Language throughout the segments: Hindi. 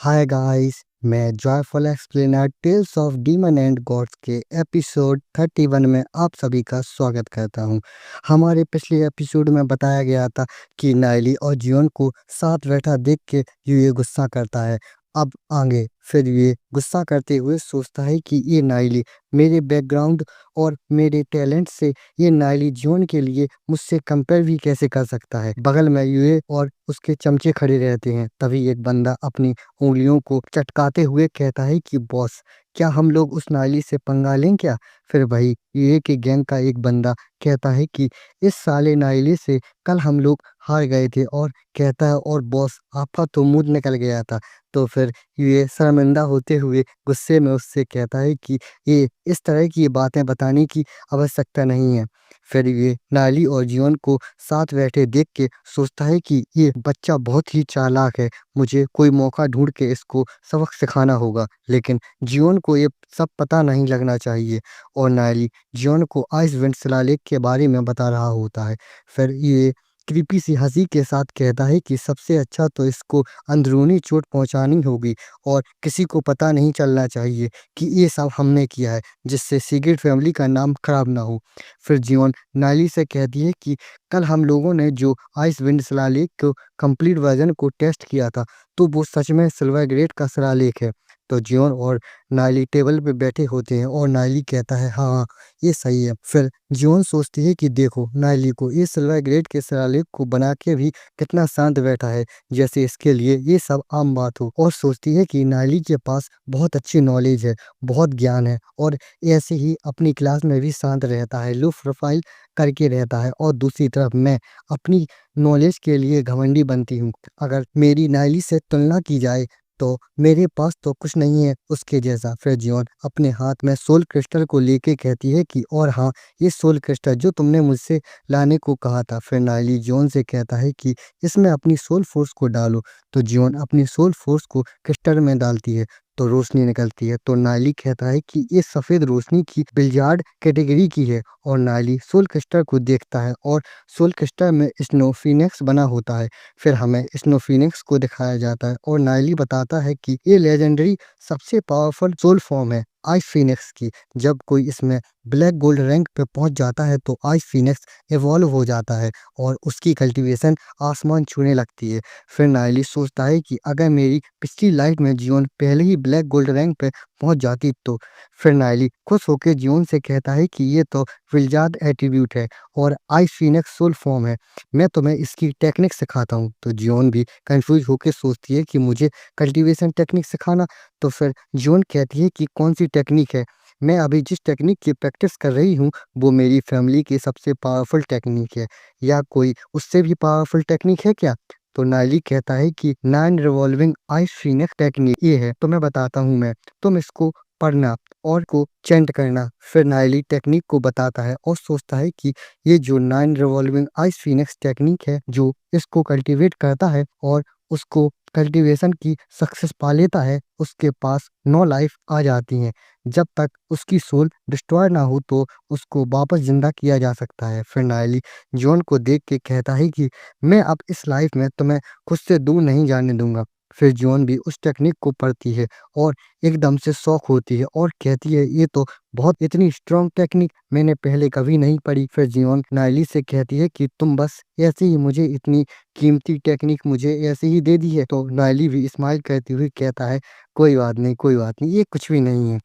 हाय गाइस, मैं joyful explainer tales of demon and gods के एपिसोड 31 में आप सभी का स्वागत करता हूं। हमारे पिछले एपिसोड में बताया गया था कि नाइली और जियोन को साथ बैठा देख के ये गुस्सा करता है। अब आगे फिर ये गुस्सा करते हुए सोचता है कि ये नाइली मेरे बैकग्राउंड और मेरे टैलेंट से ये नाइली जियोन के लिए मुझसे कंपेयर भी कैसे कर सकता है। बगल में यूए और उसके चमचे खड़े रहते हैं। तभी एक बंदा अपनी उंगलियों को चटकाते हुए कहता है कि बॉस, क्या हम लोग उस नाली से पंगा लें क्या? फिर वही यूए के गैंग का एक बंदा कहता है कि इस साले नाइली से कल हम लोग हार गए थे, और कहता है और बॉस आपका तो मुंह निकल गया था। तो फिर यूए शर्मिंदा होते हुए गुस्से में उससे कहता है कि ये इस तरह की बातें बताने की आवश्यकता नहीं है। फिर ये नाली और जियोन को साथ बैठे देख के सोचता है कि ये बच्चा बहुत ही चालाक है, मुझे कोई मौका ढूंढ के इसको सबक सिखाना होगा। लेकिन जियोन को ये सब पता नहीं लगना चाहिए, और नायली जियोन को आइस विंड शिलालेख के बारे में बता रहा होता है। फिर ये कृपी सी हंसी के साथ कहता है कि सबसे अच्छा तो इसको अंदरूनी चोट पहुंचानी होगी, और किसी को पता नहीं चलना चाहिए कि ये सब हमने किया है, जिससे सीक्रेट फैमिली का नाम खराब ना हो। फिर जियोन नायली से कहती है कि कल हम लोगों ने जो आइस विंड शिलालेख को कंप्लीट वर्जन को टेस्ट किया था, तो वो सच में सिल्वर ग्रेड का शिलालेख है। तो जियोन और नायली टेबल पे बैठे होते हैं, और नायली कहता है हाँ हाँ, ये सही है। फिर जियोन सोचती है कि देखो नायली को ये सिल्वर ग्रेड के शिलालेख को बना के भी कितना शांत बैठा है, जैसे इसके लिए ये सब आम बात हो। और सोचती है कि नायली के पास बहुत अच्छी नॉलेज है, बहुत ज्ञान है, और ऐसे ही अपनी क्लास में भी शांत रहता है, लो प्रोफाइल करके रहता है। और दूसरी तरफ मैं अपनी नॉलेज के लिए घमंडी बनती हूँ। अगर मेरी नायली से तुलना की जाए तो मेरे पास तो कुछ नहीं है उसके जैसा। फिर जियोन अपने हाथ में सोल क्रिस्टल को लेके कहती है कि और हाँ, ये सोल क्रिस्टल जो तुमने मुझसे लाने को कहा था। फिर नायली जियोन से कहता है कि इसमें अपनी सोल फोर्स को डालो। तो जियोन अपनी सोल फोर्स को क्रिस्टल में डालती है, तो रोशनी निकलती है। तो नायली कहता है कि ये सफ़ेद रोशनी की बिलियार्ड कैटेगरी की है, और नायली सोल क्रिस्टल को देखता है, और सोल क्रिस्टल में स्नो फिनिक्स बना होता है। फिर हमें स्नो फिनिक्स को दिखाया जाता है, और नायली बताता है कि ये लेजेंडरी सबसे पावरफुल सोल फॉर्म है आइस फिनिक्स की। जब कोई इसमें ब्लैक गोल्ड रैंक पे पहुंच जाता है तो आइस फिनिक्स इवॉल्व हो जाता है, और उसकी कल्टीवेशन आसमान छूने लगती है। फिर नायली सोचता है कि अगर मेरी पिछली लाइफ में जियोन पहले ही ब्लैक गोल्ड रैंक पे पहुंच जाती तो। फिर नायली खुश होकर जियोन से कहता है कि ये तो विलजार्ड एट्रीब्यूट है, और आइस फिनिक्स सोल फॉर्म है, मैं तुम्हें इसकी टेक्निक सिखाता हूँ। तो जियोन भी कंफ्यूज होकर सोचती है कि मुझे कल्टीवेशन टेक्निक सिखाना। तो फिर जियोन कहती है कि कौन सी टेक्निक है? मैं अभी जिस टेक्निक की प्रैक्टिस कर रही हूँ वो मेरी फैमिली की सबसे पावरफुल टेक्निक है, या कोई उससे भी पावरफुल टेक्निक है क्या? तो नायली कहता है कि 9 रिवॉल्विंग आइस फिनिक्स टेक्निक ये है, तो मैं बताता हूँ मैं, तुम इसको पढ़ना और को चेंट करना। फिर नायली टेक्निक को बताता है, और सोचता है कि ये जो 9 रिवॉल्विंग आइस फिनिक्स टेक्निक है, जो इसको कल्टीवेट करता है और उसको कल्टीवेशन की सक्सेस पा लेता है, उसके पास 9 लाइफ आ जाती हैं। जब तक उसकी सोल डिस्ट्रॉय ना हो तो उसको वापस जिंदा किया जा सकता है। फिर नायली जॉन को देख के कहता है कि मैं अब इस लाइफ में तुम्हें खुद से दूर नहीं जाने दूंगा। फिर जॉन भी उस टेक्निक को पढ़ती है, और एकदम से शौक होती है, और कहती है ये तो बहुत इतनी स्ट्रॉन्ग टेक्निक मैंने पहले कभी नहीं पढ़ी। फिर जियोन नायली से कहती है कि तुम बस ऐसे ही मुझे इतनी कीमती टेक्निक मुझे ऐसे ही दे दी है। तो नायली भी स्माइल करते हुए कहता है कोई बात नहीं, कोई बात नहीं, ये कुछ भी नहीं है।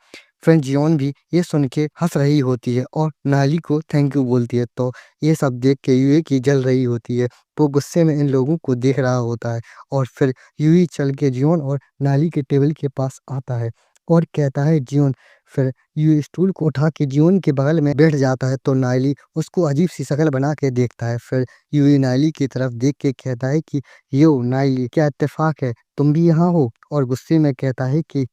फिर जियोन भी ये सुन के हंस रही होती है, और नायली को थैंक यू बोलती है। तो ये सब देख के यूई की जल रही होती है, वो गुस्से में इन लोगों को देख रहा होता है। और फिर यूई चल के जियोन और नायली के टेबल के पास आता है, और कहता है जियोन। फिर यूई स्टूल को उठा के जियोन के बगल में बैठ जाता है, तो नायली उसको अजीब सी शक्ल बना के देखता है। फिर यूई नायली की तरफ देख के कहता है कि यो नायली, क्या इत्तेफाक है, तुम भी यहाँ हो? और गुस्से में कहता है कि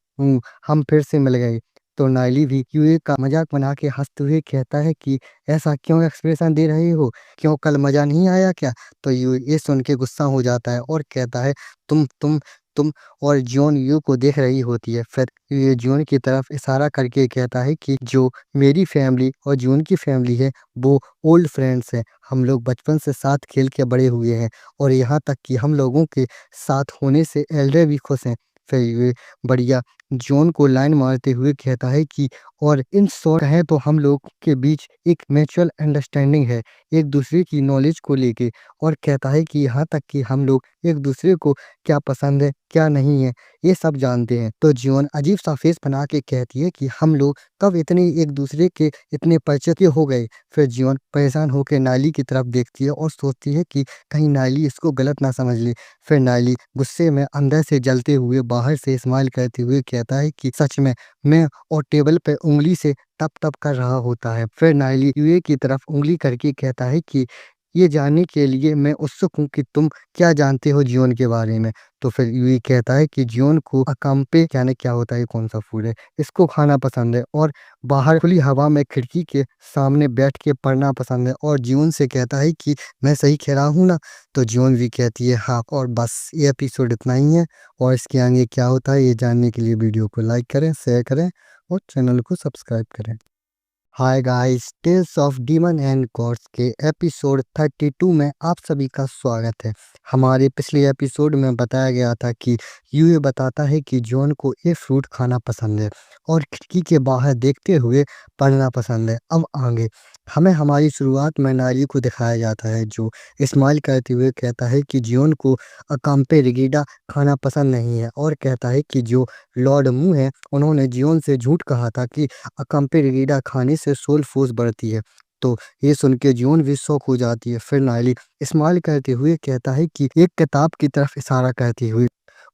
हम फिर से मिल गए। तो नायली भी यूई का मजाक बना के हंसते हुए कहता है कि ऐसा क्यों एक्सप्रेशन दे रहे हो, क्यों कल मजा नहीं आया क्या? तो यूई ये सुन के गुस्सा हो जाता है, और कहता है तुम और जियोन यू को देख रही होती है। फिर ये जियोन की तरफ इशारा करके कहता है कि जो मेरी फैमिली और जियोन की फैमिली है वो ओल्ड फ्रेंड्स हैं, हम लोग बचपन से साथ खेल के बड़े हुए हैं, और यहाँ तक कि हम लोगों के साथ होने से एल्डर भी खुश हैं। फिर ये बढ़िया जॉन को लाइन मारते हुए कहता है कि और इन शॉर्ट कहें तो हम लोग के बीच एक म्यूचुअल अंडरस्टैंडिंग है एक दूसरे की नॉलेज को लेके, और कहता है कि यहाँ तक कि हम लोग एक दूसरे को क्या पसंद है क्या नहीं है ये सब जानते हैं। तो जियोन अजीब सा फेस बना के कहती है कि हम लोग कब इतने एक दूसरे के इतने परिचित के हो गए। फिर जियोन परेशान होकर नायली की तरफ देखती है और सोचती है कि कहीं नायली इसको गलत ना समझ ले। फिर नायली गुस्से में अंदर से जलते हुए बाहर से स्माइल करते हुए कहता है कि सच में मैं, और टेबल पे उंगली से टप टप कर रहा होता है। फिर नायली यूए की तरफ उंगली करके कहता है कि ये जानने के लिए मैं उत्सुक हूँ कि तुम क्या जानते हो जियोन के बारे में। तो फिर यूई कहता है कि जियोन को अकाम्पे यानी क्या होता है, ये कौन सा फूड है, इसको खाना पसंद है और बाहर खुली हवा में खिड़की के सामने बैठ के पढ़ना पसंद है। और जियोन से कहता है कि मैं सही कह रहा हूँ ना। तो जियोन भी कहती है हाँ। और बस ये एपिसोड इतना ही है, और इसके आगे क्या होता है ये जानने के लिए वीडियो को लाइक करें, शेयर करें और चैनल को सब्सक्राइब करें। Hi guys, tales of demon and gods के एपिसोड 32 में आप सभी का स्वागत है। हमारे पिछले एपिसोड में बताया गया था कि यूए बताता है कि जॉन को ये फ्रूट खाना पसंद है और खिड़की के बाहर देखते हुए पढ़ना पसंद है। अब आगे हमें हमारी शुरुआत में नायली को दिखाया जाता है जो स्माइल करते हुए कहता है कि जियोन को अकाम्पे रिगीडा खाना पसंद नहीं है, और कहता है कि जो लॉर्ड मू है उन्होंने जियोन से झूठ कहा था कि अकाम्पे रिगीडा खाने से सोल फोर्स बढ़ती है। तो ये सुन के जियोन भी शौक हो जाती है। फिर नायली स्माइल करते हुए कहता है कि एक किताब की तरफ इशारा करती हुई,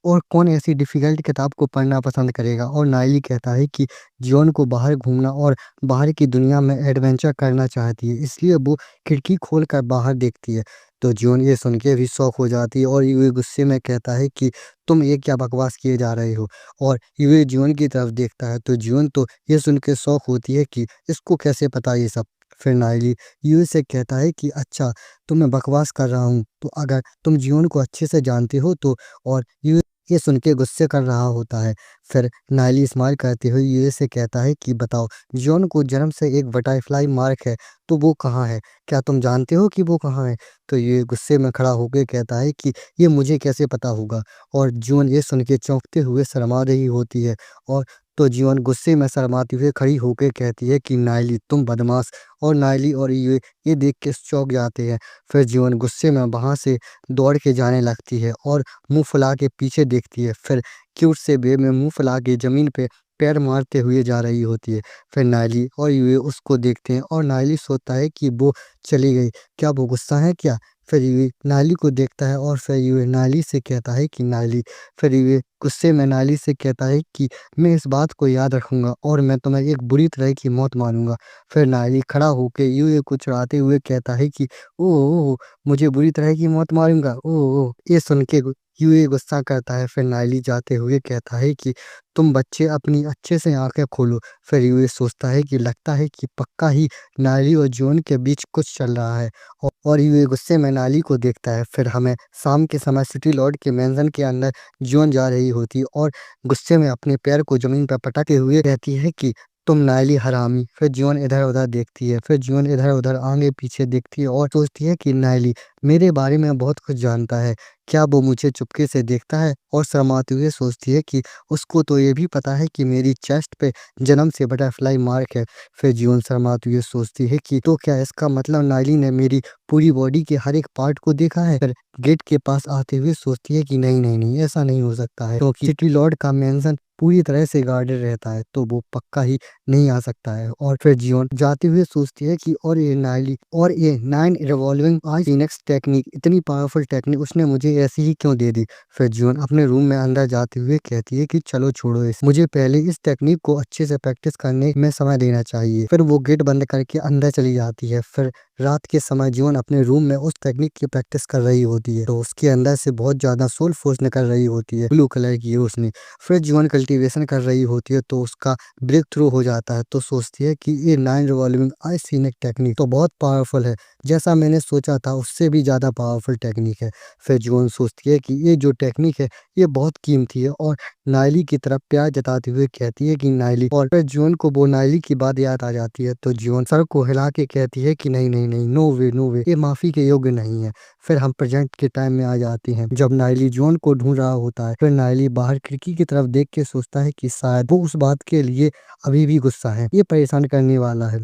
और कौन ऐसी डिफ़िकल्ट किताब को पढ़ना पसंद करेगा। और नायली कहता है कि जियोन को बाहर घूमना और बाहर की दुनिया में एडवेंचर करना चाहती है, इसलिए वो खिड़की खोलकर बाहर देखती है। तो जियोन ये सुन के भी शौक हो जाती है और यूए गुस्से में कहता है कि तुम ये क्या बकवास किए जा रहे हो। और यूए जियोन की तरफ देखता है तो जियोन तो ये सुन के शौक होती है कि इसको कैसे पता ये सब। फिर नायली यूए से कहता है कि अच्छा, तो मैं बकवास कर रहा हूँ, तो अगर तुम जियोन को अच्छे से जानते हो तो। और यूए ये सुन के गुस्से कर रहा होता है। फिर नायली स्माइल करते हुए यूए से कहता है कि बताओ, जॉन को जन्म से एक बटरफ्लाई मार्क है, तो वो कहाँ है, क्या तुम जानते हो कि वो कहाँ है। तो ये गुस्से में खड़ा होकर कहता है कि ये मुझे कैसे पता होगा। और जॉन ये सुन के चौंकते हुए शर्मा रही होती है। और तो जीवन गुस्से में शर्माते हुए खड़ी होकर कहती है कि नायली तुम बदमाश। और नायली और ये देख के चौंक जाते हैं। फिर जीवन गुस्से में वहाँ से दौड़ के जाने लगती है और मुंह फुला के पीछे देखती है। फिर क्यूट से वे में मुंह फुला के जमीन पे पैर मारते हुए जा रही होती है। फिर नायली और यूए उसको देखते हैं और नायली सोचता है कि वो चली गई, क्या वो गुस्सा है क्या। फिर यूए नायली को देखता है और फिर यूए नायली से कहता है कि नायली। फिर यूए गुस्से में नायली से कहता है कि मैं इस बात को याद रखूंगा और मैं तुम्हें एक बुरी तरह की मौत मारूंगा। फिर नायली खड़ा होकर यूए को चिढ़ाते हुए कहता है कि ओह, मुझे बुरी तरह की मौत मारूंगा। ओह, ये सुन के यूए गुस्सा करता है। फिर नायली जाते हुए कहता है कि तुम बच्चे अपनी अच्छे से आंखें खोलो। फिर यूए सोचता है कि लगता है कि पक्का ही नायली और जॉन के बीच कुछ चल रहा है। और यूए गुस्से में नायली को देखता है। फिर हमें शाम के समय सिटी लॉर्ड के मेंशन के अंदर जॉन जा रही होती है और गुस्से में अपने पैर को जमीन पर पटकते हुए कहती है कि तुम नायली हरामी। फिर जॉन इधर उधर देखती है। फिर जॉन इधर उधर आगे पीछे देखती है और सोचती है कि नायली मेरे बारे में बहुत कुछ जानता है, क्या वो मुझे चुपके से देखता है। और शर्माते हुए सोचती है कि उसको तो ये भी पता है कि मेरी चेस्ट पे जन्म से बटरफ्लाई मार्क है। फिर जॉन शर्माते हुए सोचती है कि तो क्या इसका मतलब नायली ने मेरी पूरी बॉडी के हर एक पार्ट को देखा है। फिर गेट के पास आते हुए सोचती है कि नहीं नहीं नहीं, ऐसा नहीं हो सकता है, क्योंकि सिटी लॉर्ड का मेंशन पूरी तरह से गार्डेड रहता है, तो वो पक्का ही नहीं आ सकता है। और फिर जियोन जाते हुए सोचती है कि और ये नायली और ये 9 रिवॉल्विंग आई फीनिक्स टेक्निक, इतनी पावरफुल टेक्निक उसने मुझे ऐसी ही क्यों दे दी। फिर जियोन अपने रूम में अंदर जाते हुए कहती है कि चलो छोड़ो इस, मुझे पहले इस टेक्निक को अच्छे से प्रैक्टिस करने में समय देना चाहिए। फिर वो गेट बंद करके अंदर चली जाती है। फिर रात के समय जियोन अपने रूम में उस टेक्निक की प्रैक्टिस कर रही होती है, तो उसके अंदर से बहुत ज्यादा सोल फोर्स निकल रही होती है, ब्लू कलर की रोशनी। फिर जियोन कल्टीवेशन कर रही होती है तो उसका ब्रेक थ्रू हो जाता है। तो सोचती है कि ये 9 रिवॉल्विंग आई सीनिक टेक्निक तो बहुत पावरफुल है, जैसा मैंने सोचा था उससे भी ज़्यादा पावरफुल टेक्निक है। फिर जियोन सोचती है कि ये जो टेक्निक है ये बहुत कीमती है, और नायली की तरफ प्यार जताते हुए कहती है कि नायली। और फिर जियोन को वो नायली की बात याद आ जाती है, तो जियोन सर को हिला के कहती है कि नहीं नहीं नहीं, नो वे नो वे, ये माफ़ी के योग्य नहीं है। फिर हम प्रेजेंट के टाइम में आ जाते हैं जब नाइली जॉन को ढूंढ रहा होता है। फिर नाइली बाहर खिड़की की तरफ देख के सोचता है कि शायद वो उस बात के लिए अभी भी गुस्सा है, ये परेशान करने वाला है।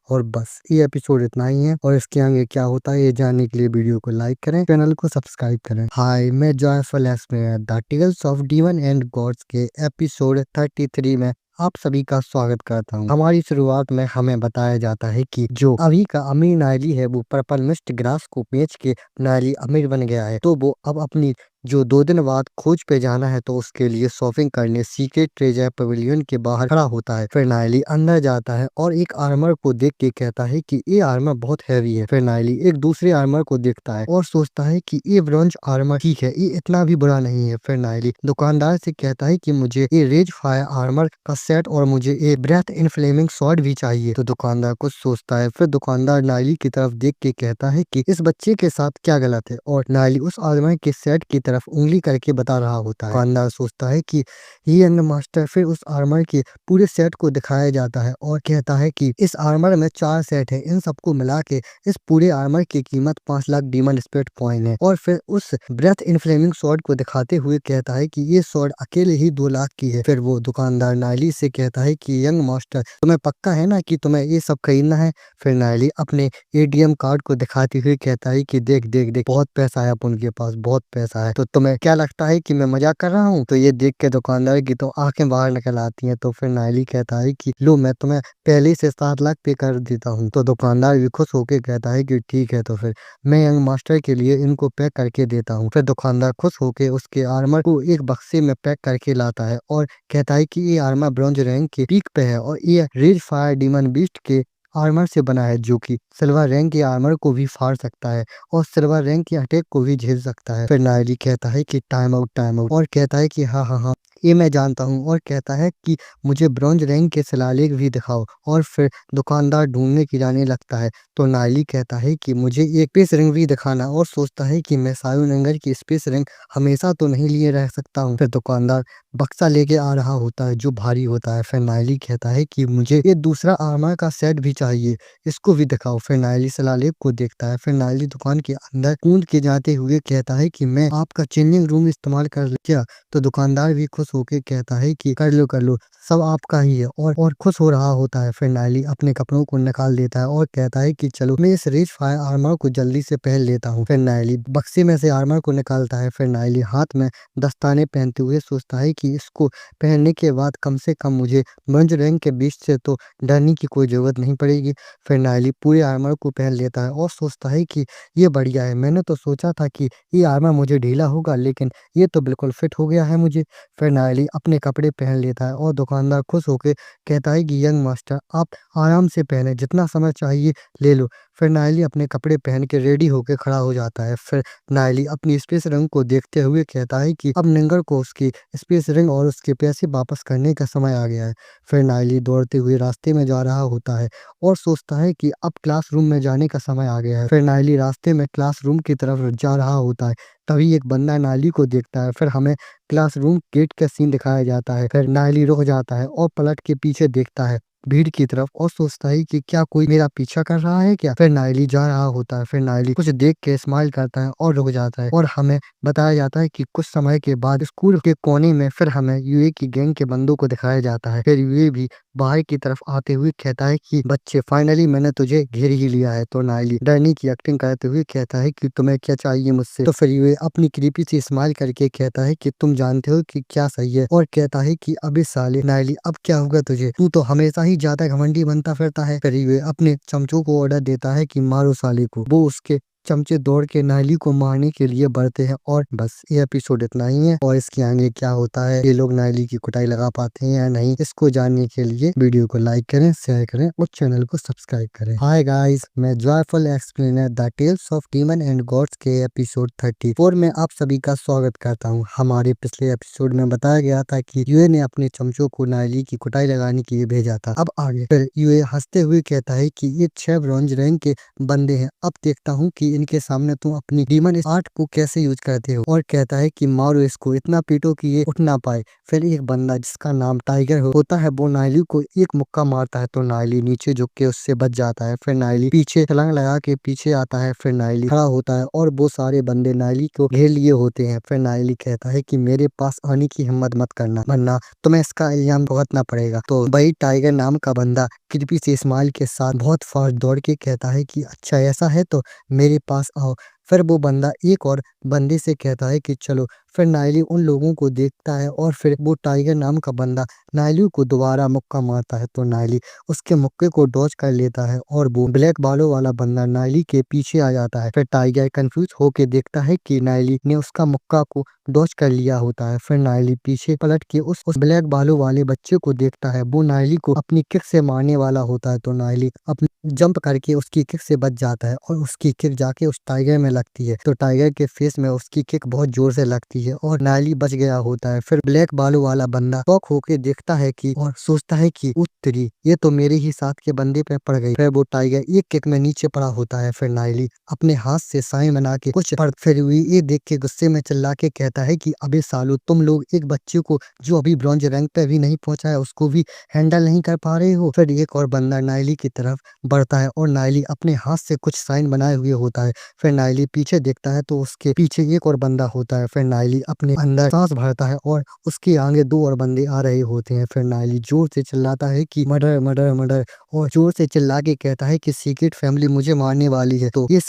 और बस ये एपिसोड इतना ही है, और इसके आगे क्या होता है ये जानने के लिए वीडियो को लाइक करें, चैनल को सब्सक्राइब करें। हाय, मैं joyful explainer the tales of demon and gods के एपिसोड 33 में आप सभी का स्वागत करता हूँ। हमारी शुरुआत में हमें बताया जाता है कि जो अभी का अमीर नाइली है वो पर्पल मिस्ट ग्रास को बेच के नाइली अमीर बन गया है। तो वो अब अपनी जो 2 दिन बाद खोज पे जाना है तो उसके लिए शॉपिंग करने सीक्रेट ट्रेजर पवेलियन के बाहर खड़ा होता है। फिर नाइली अंदर जाता है और एक आर्मर को देख के कहता है कि ये आर्मर बहुत हैवी है। फिर नाइली एक दूसरे आर्मर को देखता है और सोचता है कि ये ब्रॉन्ज आर्मर ठीक है, ये इतना भी बुरा नहीं है। फिर नाइली दुकानदार से कहता है कि मुझे ये रेज फायर आर्मर का सेट और मुझे ये ब्रेथ इनफ्लेमिंग स्वॉर्ड भी चाहिए। तो दुकानदार कुछ सोचता है, फिर दुकानदार नाइली की तरफ देख के कहता है कि इस बच्चे के साथ क्या गलत है, और नाइली उस आर्मर के सेट की तरफ उंगली करके बता रहा होता है। दुकानदार सोचता है कि ये यंग मास्टर, फिर उस आर्मर के पूरे सेट को दिखाया जाता है और कहता है कि इस आर्मर में 4 सेट है, इन सबको मिला के इस पूरे आर्मर की कीमत 5 लाख डीमन स्पिरिट कॉइन है। और फिर उस ब्रेथ इनफ्लेमिंग स्वॉर्ड को दिखाते हुए कहता है कि ये स्वॉर्ड अकेले ही 2 लाख की है। फिर वो दुकानदार नाइली से कहता है कि यंग मास्टर, तुम्हें पक्का है ना कि तुम्हें ये सब खरीदना है। फिर नाइली अपने एटीएम कार्ड को दिखाते हुए कहता है कि देख देख देख, बहुत पैसा है, अब उनके पास बहुत पैसा है, तो तुम्हें क्या लगता है कि मैं मजाक कर रहा हूँ। तो ये देख के दुकानदार की तो आंखें बाहर निकल आती हैं। तो फिर नाइली कहता है कि लो, मैं तुम्हें पहले से 7 लाख पे कर देता हूँ। तो दुकानदार भी खुश होके कहता है कि ठीक है, तो फिर मैं यंग मास्टर के लिए इनको पैक करके देता हूँ। फिर दुकानदार खुश होके उसके आर्मर को एक बक्से में पैक करके लाता है और कहता है कि ये आर्मर ब्रॉन्ज रैंक के पीक पे है और ये रेज फायर डीमन बीस्ट के आर्मर से बना है, जो कि सिल्वर रैंक के आर्मर को भी फाड़ सकता है और सिल्वर रैंक के अटैक को भी झेल सकता है। फिर नाइली कहता है कि टाइम आउट, और कहता है कि हाँ हाँ हाँ, ये मैं जानता हूँ, और कहता है कि मुझे ब्रॉन्ज रैंक के शिलालेख भी दिखाओ। और फिर दुकानदार ढूंढने की जाने लगता है। तो नाइली कहता है कि मुझे एक स्पेस रिंग भी दिखाना, और सोचता है कि मैं सायोनंगर की स्पेस रिंग हमेशा तो नहीं लिए रह सकता हूँ। फिर दुकानदार बक्सा लेके आ रहा होता है जो भारी होता है। फिर नाइली कहता है कि मुझे ये दूसरा आर्मर का सेट भी चाहिए, इसको भी दिखाओ। फिर नाइली शिलालेख को देखता है। फिर नाइली दुकान के अंदर कूद के जाते हुए कहता है कि मैं आपका चेंजिंग रूम इस्तेमाल कर क्या। तो दुकानदार भी खुश होके कहता है कि कर लो, सब आपका ही है, और खुश हो रहा होता है। फिर नाइली अपने कपड़ों को निकाल देता है और कहता है कि चलो, मैं इस रेज फायर आर्मर को जल्दी से पहन लेता हूँ। फिर नाइली बक्से में से आर्मर को निकालता है। फिर नाइली हाथ में दस्ताने पहनते हुए सोचता है कि इसको पहनने के बाद कम से कम मुझे ब्रॉन्ज रैंक के बीच से तो डरने की कोई जरूरत नहीं पड़ेगी। फिर नाइली पूरे आर्मर को पहन लेता है और सोचता है कि ये बढ़िया है, मैंने तो सोचा था कि ये आर्मर मुझे ढीला होगा, लेकिन ये तो बिल्कुल फिट हो गया है मुझे। फिर नाइली अपने कपड़े पहन लेता है और दुकानदार खुश होकर कहता है कि यंग मास्टर, आप आराम से पहने, जितना समय चाहिए ले लो। फिर नाइली अपने कपड़े पहन के रेडी होकर खड़ा हो जाता है। फिर नाइली अपनी स्पेस रिंग को देखते हुए कहता है कि अब निंगर को उसकी स्पेस रिंग और उसके पैसे वापस करने का समय आ गया है। फिर नाइली दौड़ते हुए रास्ते में जा रहा होता है और सोचता है कि अब क्लासरूम में जाने का समय आ गया है। फिर नाइली रास्ते में क्लासरूम की तरफ जा रहा होता है, तभी एक बंदा नाइली को देखता है। फिर हमें क्लासरूम गेट का सीन दिखाया जाता है। फिर नाइली रुक जाता है और पलट के पीछे देखता है भीड़ की तरफ और सोचता है कि क्या कोई मेरा पीछा कर रहा है क्या। फिर नाइली जा रहा होता है। फिर नाइली कुछ देख के स्माइल करता है और रुक जाता है, और हमें बताया जाता है कि कुछ समय के बाद स्कूल के कोने में फिर हमें यूए की गैंग के बंदों को दिखाया जाता है। फिर यूए भी बाहर की तरफ आते हुए कहता है कि बच्चे, फाइनली मैंने तुझे घेर ही लिया है। तो नाइली डरने की एक्टिंग करते हुए कहता है कि तुम्हें क्या चाहिए मुझसे। तो फिर यूए अपनी क्रीपी सी स्माइल करके कहता है कि तुम जानते हो कि क्या सही है, और कहता है कि अबे साले नाइली, अब क्या होगा तुझे, तू तो हमेशा ही ज्यादा घमंडी बनता फिरता है। फिर यूए अपने चमचों को ऑर्डर देता है कि मारो साले को। वो उसके चमचे दौड़ के नाइली को मारने के लिए बढ़ते हैं। और बस ये एपिसोड इतना ही है, और इसके आगे क्या होता है, ये लोग नाइली की कुटाई लगा पाते हैं या नहीं, इसको जानने के लिए वीडियो को लाइक करें, शेयर करें और चैनल को सब्सक्राइब करें। हाय गाइस, मैं joyful explainer the tales of demon and gods के एपिसोड 34 में आप सभी का स्वागत करता हूँ। हमारे पिछले एपिसोड में बताया गया था कि यूए ने अपने चमचों को नाइली की कुटाई लगाने के लिए भेजा था। अब आगे फिर यूए हंसते हुए कहता है कि ये 6 ब्रॉन्ज रैंक के बंदे हैं, अब देखता हूँ कि कि इनके सामने तुम अपनी डीमन आर्ट को कैसे यूज करते हो, और कहता है कि मारो इसको, इतना पीटो कि ये उठ ना पाए। फिर एक बंदा जिसका नाम टाइगर होता है वो नायली को एक मुक्का मारता है तो नायली नीचे झुक के उससे बच जाता है। फिर नायली पीछे छलांग लगा के पीछे आता है। फिर नायली खड़ा होता है और वो सारे बंदे नायली को घेर लिए होते हैं। फिर नायली कहता है कि मेरे पास आने की हिम्मत मत करना, वरना तुम्हें इसका इल्जाम भुगतना पड़ेगा। तो वही टाइगर नाम का बंदा कृपी से इस्माइल के साथ बहुत फास्ट दौड़ के कहता है कि अच्छा ऐसा है तो मेरे पास आओ। फिर वो बंदा एक और बंदे से कहता है कि चलो। फिर नायली उन लोगों को देखता है और फिर वो टाइगर नाम का बंदा नायली को दोबारा मुक्का मारता है तो नायली उसके मुक्के को डॉज कर लेता है और वो ब्लैक बालों वाला बंदा नायली के पीछे आ जाता है। फिर टाइगर कंफ्यूज होके देखता है कि नायली ने उसका मुक्का को डॉज कर लिया होता है। फिर नायली पीछे पलट के उस ब्लैक बालों वाले बच्चे को देखता है, वो नायली को अपनी किक से मारने वाला होता है तो नायली अपनी जंप करके उसकी किक से बच जाता है और उसकी किक जाके उस टाइगर में लगती है तो टाइगर के फेस में उसकी किक बहुत जोर से लगती है और नायली बच गया होता है। फिर ब्लैक बालों वाला बंदा शॉक होके देखता है कि और सोचता है कि उत्तरी ये तो मेरे ही साथ के बंदे पे पड़ गई। फिर वो टाइगर एक किक में नीचे पड़ा होता है। फिर नायली अपने हाथ से साइन बना के कुछ पढ़, फिर ये देख के गुस्से में चिल्ला के कहता है कि अबे सालो, तुम लोग एक बच्चे को जो अभी ब्रॉन्ज रैंक पे भी नहीं पहुंचा है उसको भी हैंडल नहीं कर पा रहे हो। फिर एक और बंदा नायली की तरफ बढ़ता है और नायली अपने हाथ से कुछ साइन बनाए हुए होता है। फिर नायली पीछे देखता है तो उसके पीछे एक और बंदा होता है। फिर नायली अपने अंदर सांस भरता है और उसके आगे दो और बंदे आ रहे होते हैं। फिर नायली जोर से चिल्लाता है कि मर्डर मर्डर मर्डर, और जोर से चिल्ला के कहता है कि सीक्रेट फैमिली मुझे मारने वाली है। तो ये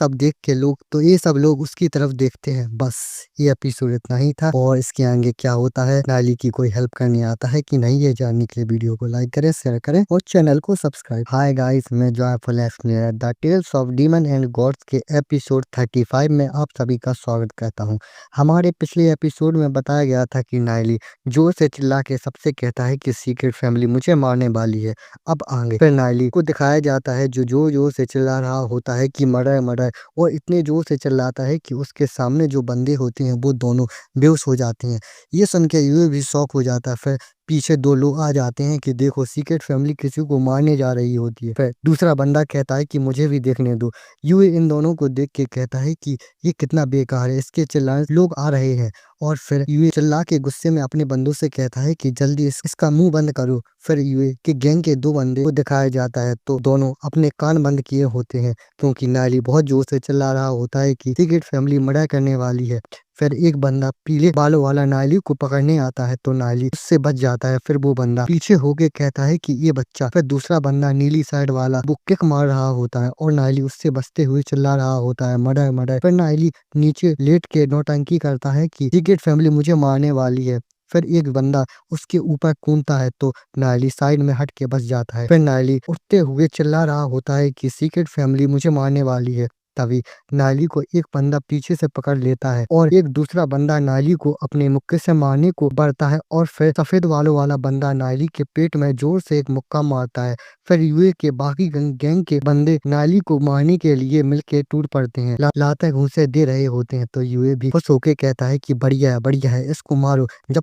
सब लोग उसकी तरफ देखते हैं। बस ये एपिसोड इतना ही था, और इसके आगे क्या होता है, नायली की कोई हेल्प करने आता है कि नहीं, ये जानने के लिए वीडियो को लाइक करें, शेयर करें और चैनल को सब्सक्राइब। हाय गाइस, मैं joyful explainer the tales of demon and gods के एपिसोड 35 में आप सभी का स्वागत करता हूँ। हमारे पिछले एपिसोड में बताया गया था कि नायली जोर से चिल्ला के सबसे कहता है कि सीक्रेट फैमिली मुझे मारने वाली है। अब आगे फिर नायली को दिखाया जाता है जो जोर जोर से चिल्ला रहा होता है कि मर्डर मर्डर, और इतने जोर से चिल्लाता है कि उसके सामने जो बंदे होते हैं वो दोनों बेहोश हो जाते हैं। ये सुन के यूए भी शॉक हो जाता है। फिर पीछे दो लोग आ जाते हैं कि देखो सीक्रेट फैमिली किसी को मारने जा रही होती है। फिर दूसरा बंदा कहता है कि मुझे भी देखने दो। यूए इन दोनों को देख के कहता है कि ये कितना बेकार है, इसके चिल्लाने लोग आ रहे हैं। और फिर यूए चिल्ला के गुस्से में अपने बंदों से कहता है कि जल्दी इसका मुंह बंद करो। फिर यूए के गैंग के दो बंदे को दिखाया जाता है तो दोनों अपने कान बंद किए होते हैं क्योंकि नायली बहुत जोर से चिल्ला रहा होता है कि सीक्रेट फैमिली मर्डर करने वाली है। फिर एक बंदा पीले बालों वाला नायली को पकड़ने आता है तो नायली उससे बच जाता है। फिर वो बंदा पीछे होके कहता है कि ये बच्चा। फिर दूसरा बंदा नीली साइड वाला वो किक मार रहा होता है और नायली उससे बचते हुए चिल्ला रहा होता है मर्डर मर्डर। फिर नायली नीचे लेट के नौटंकी करता है कि सीक्रेट फैमिली मुझे मारने वाली है। फिर एक बंदा उसके ऊपर कूदता है तो नायली साइड में हट के बच जाता है। फिर नायली उठते हुए चिल्ला रहा होता है कि सीक्रेट फैमिली मुझे मारने वाली है। तभी नायली को एक बंदा पीछे से पकड़ लेता है और एक दूसरा बंदा नायली को अपने मुक्के से मारने को बढ़ता है और फिर सफेद बालों वाला बंदा नायली के पेट में जोर से एक मुक्का मारता है। फिर यूए के बाकी गैंग के बंदे नायली को मारने के लिए मिलके टूट पड़ते हैं, लाते घूंसे दे रहे होते हैं तो यूए भी खुश होके कहता है कि बढ़िया है, इसको मारो, जब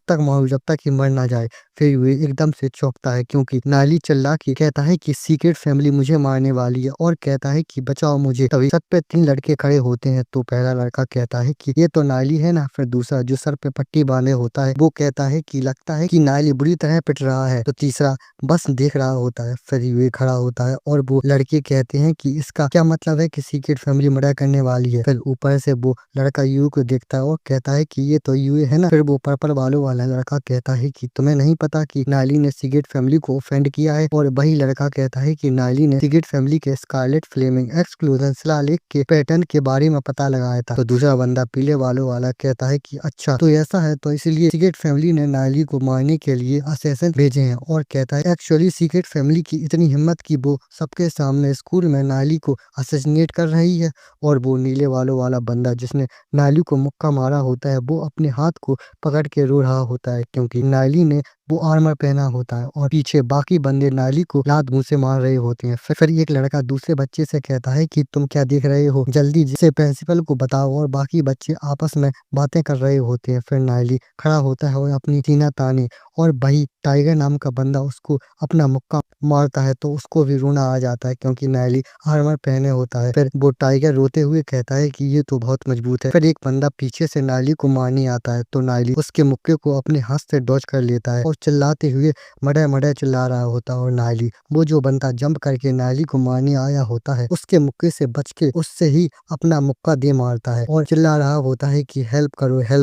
तक ही मर ना जाए। फिर यूए एकदम से चौंकता है क्योंकि नायली चिल्ला के कहता है कि सीक्रेट फैमिली मुझे मारने वाली है और कहता है कि बचाओ मुझे। तभी छत पे तीन लड़के खड़े होते हैं तो पहला लड़का कहता है कि ये तो नायली है ना। फिर दूसरा जो सर पे पट्टी बांधे होता है वो कहता है कि लगता है कि नायली बुरी तरह पिट रहा है। तो तीसरा बस देख रहा होता है। फिर यूए खड़ा होता है और वो लड़के कहते हैं कि इसका क्या मतलब है कि सीक्रेट फैमिली मर्डर करने वाली है। फिर ऊपर से वो लड़का यूए को देखता है और कहता है कि ये तो यूए है ना। फिर वो पर्पल बालों वाला लड़का कहता है कि तुम्हें नहीं पता कि नायली ने सीक्रेट फैमिली को ऑफेंड किया है। और वही लड़का कहता है कि नायली ने सीक्रेट फैमिली के स्कारलेट फ्लेमिंग एक्सक्लूजन शिलालेख के पैटर्न के बारे में पता लगाया था। तो दूसरा बंदा पीले बालों वाला कहता है कि अच्छा तो ऐसा है, तो इसलिए सीक्रेट फैमिली ने नायली को मारने के लिए असैसिन भेजे हैं। और कहता है एक्चुअली सीक्रेट फैमिली की इतनी हिम्मत की वो सबके सामने स्कूल में नायली को असैसिनेट कर रही है। और वो नीले बालों वाला बंदा जिसने नायली को मुक्का मारा होता है वो अपने हाथ को पकड़ के रो रहा होता है क्योंकि नायली ने वो आर्मर पहना होता है और पीछे बाकी बंदे नायली को लात मुंह से मार रहे होते हैं। फिर एक लड़का दूसरे बच्चे से कहता है कि तुम क्या देख रहे हो, जल्दी से प्रिंसिपल को बताओ। और बाकी बच्चे आपस में बातें कर रहे होते हैं। फिर नायली खड़ा होता है और अपनी सीना ताने और वही टाइगर नाम का बंदा उसको अपना मुक्का मारता है तो उसको भी रोना आ जाता है क्योंकि नायली आर्मर पहने होता है। फिर वो टाइगर रोते हुए कहता है कि ये तो बहुत मजबूत है। फिर एक बंदा पीछे से नायली को मारने आता है तो नायली उसके मुक्के को अपने हाथ से डॉज कर लेता है और चिल्लाते हुए मड़े मड़े चिल्ला रहा होता है। और नायली वो जो बंदा जंप करके नायली को मारने आया होता है उसके मुक्के से बच के उससे ही अपना मुक्का दे मारता है और चिल्ला रहा होता है कि हेल्प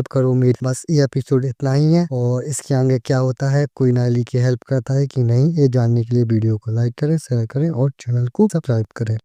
करो मेरी। बस ये एपिसोड इतना ही है और इसके आगे क्या होता है, कोई नायली की हेल्प करता है कि नहीं, ये जानने के लिए वीडियो को लाइक करें, शेयर करें और चैनल को सब्सक्राइब करें।